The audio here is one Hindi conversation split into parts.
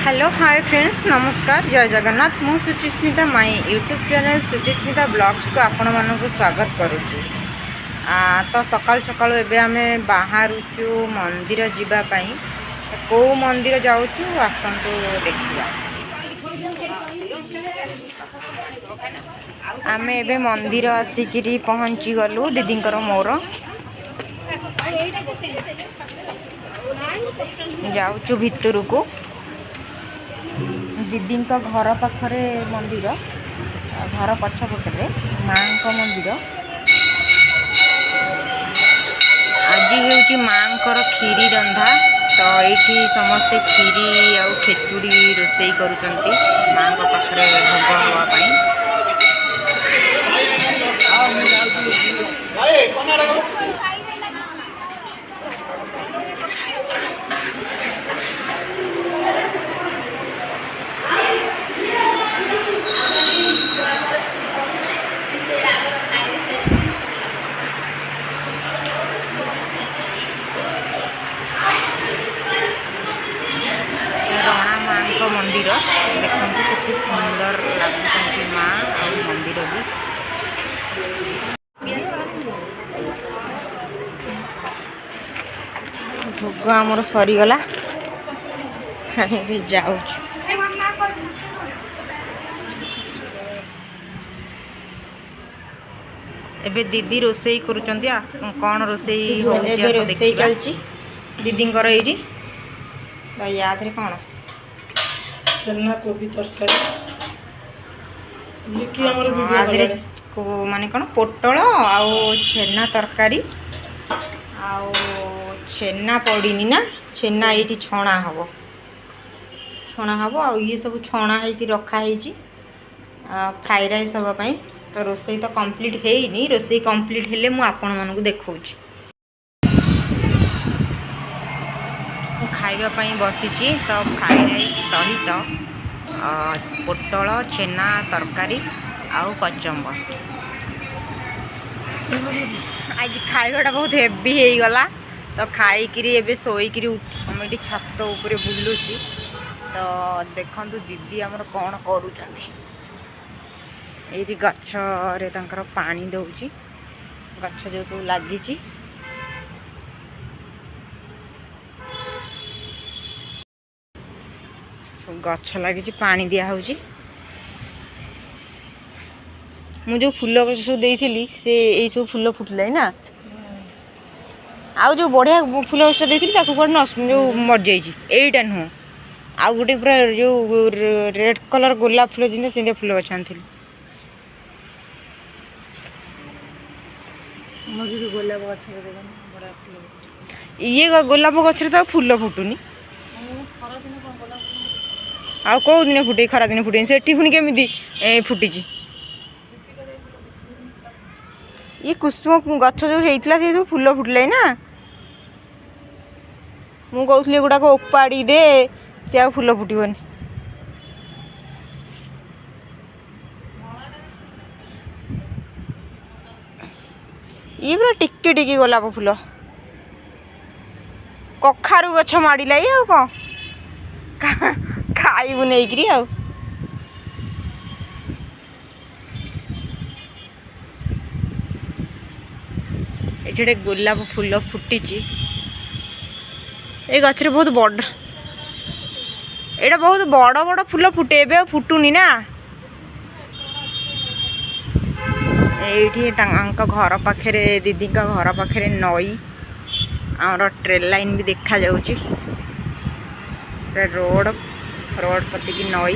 हेलो हाय फ्रेंड्स नमस्कार जय जगन्नाथ मु Suchismita my YouTube channel Suchismita blogs को आपण मानक स्वागत करुचु। तो सकाल सकाल एबे आमे बाहरुचु मंदिर जीवाई कौ मंदिर जाऊचु आसतु देखिया। आमे एबे मंदिर आसिकी पहुँची गलु दीदींकर मोर जाऊचु भितर को दीदी घर पाखरे मंदिर घर पछपटे माँ मंदिर आज हूँ माँ खीरी रंधा तो ये समस्ते खीरी आ खेचुड़ी रोसई करुँच माँ पाखरे भोग हाँवाई। मंदिर देखते कितनी सुंदर लगुच माँ और मंदिर भी भोग आमर सरीगला जाऊ एबे दीदी रोसई करुचंती कौन रोसई रोसई चलची दीदी ये याद कौन छेना कोबी तरकारी माने कौन पोटल आउ छेना तरकारी आउ छेना पड़ीनी ना छेना ये छणा हम आउ ये सब छणा है रखा फ्राई राइस हाँवाई। तो रोसई तो कंप्लीट है रोसई कंप्लीट हेले मु आपण मानकु देखौछि। खाइबापी बसी तो फ्राई राइस सहित पोटल छेना तरकारी आउ कचम्बर आज खाइबाटा बहुत हेवी हो गला। तो खाइकी एबे शोईकी उठी छत उपरे बुलुची। तो देखु दीदी आमर कौन करुँच ये गच्छरे पानी दौची गच्छ जो सब लगी गच्छ लगी पानी दिया होची। मु जो फूल गछ सब देइथिली से यही सब फूल फुटला ना आउ जो बढ़िया फूल गछ देइथिली ताकू कोन जो मर जाइछि एइटा नुह आउ गोटे पूरा जो रेड कलर गोलाप फूल जिंदा से फूल गछ आनथिली गोलाप गछ ये गोलाप गछ तो फूल फुटुनी आउ कौ दिन फुटे खरा दिन फुटे से पुणी केमी फुटी ये कुसुम गछ जो होता से सब फूल फुटल ना मु कहूली गुड़ाक उपाड़ी दे से आ फूल फुटबनी। ये पूरा टिके टिके गोलाप फूल कखारू गछ माड़ला ये कौन खाइबू नहीं आउ ये गोलाप फूल फुटी ये गचरे बहुत बड़ एटा बहुत बड़ बड़ फूल फुटे एबे फुटुनी ना ये घर पाखे दीदी घर पाखे नई आमर ट्रेन लाइन भी देखा जाउची रोड रोड पति की नई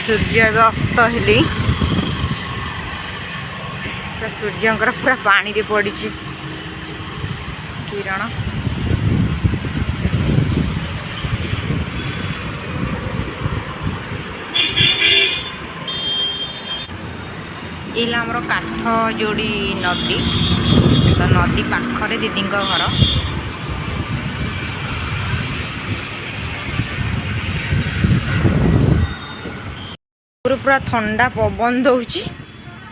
सूर्य अस्त हेली सूर्यंकर पूरा पानी रे पड़ी किरण ये आमर काठ जोड़ी नदी तो नदी पाखरे दीदी घर पूरा ठंडा पवन दौची।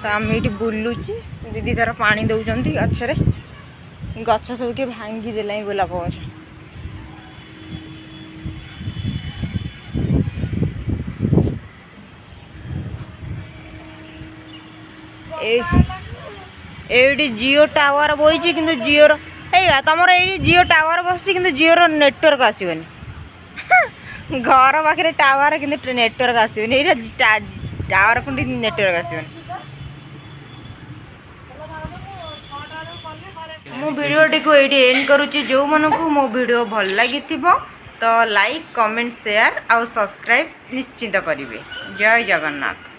तो आम ये बुलुची दीदी तार पानी दौरान गच्छरे गछ सब किए भांगी देला गोलाप गछ ଏଇଠି ଜିଓ ଟାୱାର ବଇଛି କିନ୍ତୁ ଜିଓର ଏଇ ତମର ଏଇଠି ଜିଓ ଟାୱାର ବସିଛି କିନ୍ତୁ ଜିଓର ନେଟୱାର୍କ ଆସିବନି ଘର ପାଖରେ ଟାୱାର କିନ୍ତୁ ନେଟୱାର୍କ ଆସିବନି ଏଇଟା ଟାୱାର ପୁଣି ନେଟୱାର୍କ ଆସିବନି। ମୁଁ ଭିଡ଼ିଓଟିକୁ ଏଇଠି ଏଣ୍ଡ କରୁଛି। ଯେଉଁମାନଙ୍କୁ ମୋ ଭିଡ଼ିଓ ଭଲ ଲାଗିଥିବ ତ ଲାଇକ୍ କମେଣ୍ଟ ସେୟାର ଆଉ ସବସ୍କ୍ରାଇବ୍ ନିଶ୍ଚିତ କରିବେ। ଜୟ ଜଗନ୍ନାଥ।